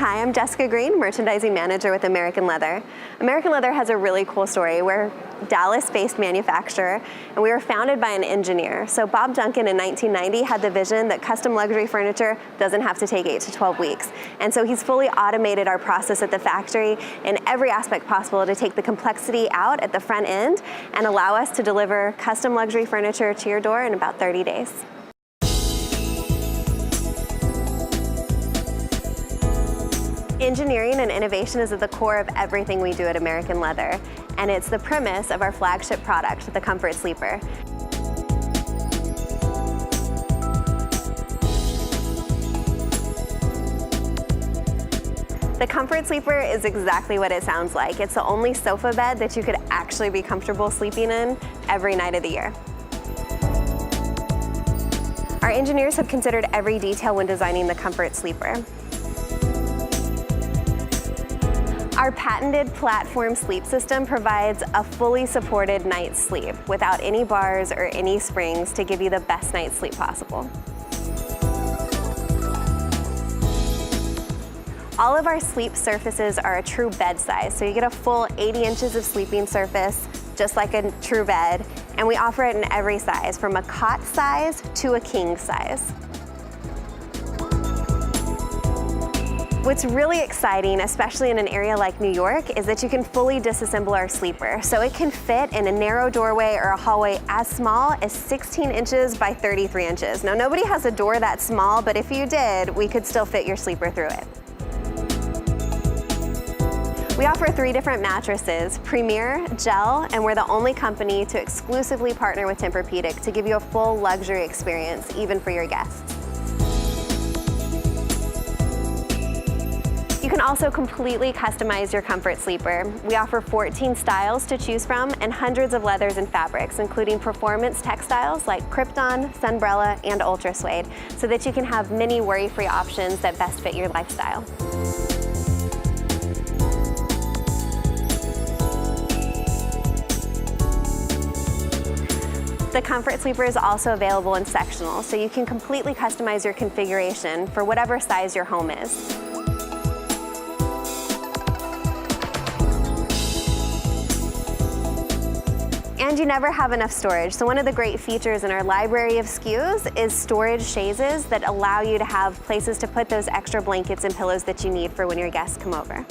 Hi, I'm Jessica Green, Merchandising Manager with American Leather. American Leather has a really cool story. We're a Dallas-based manufacturer, and we were founded by an engineer. So Bob Duncan in 1990 had the vision that custom luxury furniture doesn't have to take 8 to 12 weeks. And so he's fully automated our process at the factory in every aspect possible to take the complexity out at the front end and allow us to deliver custom luxury furniture to your door in about 30 days. Engineering and innovation is at the core of everything we do at American Leather, and it's the premise of our flagship product, the Comfort Sleeper. The Comfort Sleeper is exactly what it sounds like. It's the only sofa bed that you could actually be comfortable sleeping in every night of the year. Our engineers have considered every detail when designing the Comfort Sleeper. Our patented platform sleep system provides a fully supported night's sleep without any bars or any springs to give you the best night's sleep possible. All of our sleep surfaces are a true bed size, so you get a full 80 inches of sleeping surface, just like a true bed, and we offer it in every size, from a cot size to a king size. What's really exciting, especially in an area like New York, is that you can fully disassemble our sleeper. So it can fit in a narrow doorway or a hallway as small as 16 inches by 33 inches. Now, nobody has a door that small, but if you did, we could still fit your sleeper through it. We offer 3 different mattresses: Premier, Gel, and we're the only company to exclusively partner with Tempur-Pedic to give you a full luxury experience, even for your guests. You can also completely customize your Comfort Sleeper. We offer 14 styles to choose from and hundreds of leathers and fabrics, including performance textiles like Krypton, Sunbrella, and Ultra Suede, so that you can have many worry-free options that best fit your lifestyle. The Comfort Sleeper is also available in Sectional, so you can completely customize your configuration for whatever size your home is. And you never have enough storage. So one of the great features in our library of SKUs is storage chaises that allow you to have places to put those extra blankets and pillows that you need for when your guests come over.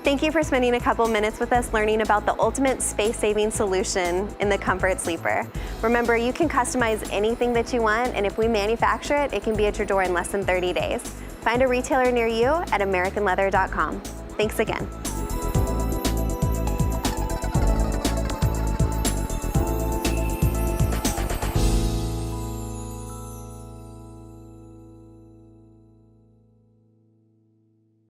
Thank you for spending a couple minutes with us learning about the ultimate space-saving solution in the Comfort Sleeper. Remember, you can customize anything that you want, and if we manufacture it, it can be at your door in less than 30 days. Find a retailer near you at AmericanLeather.com. Thanks again.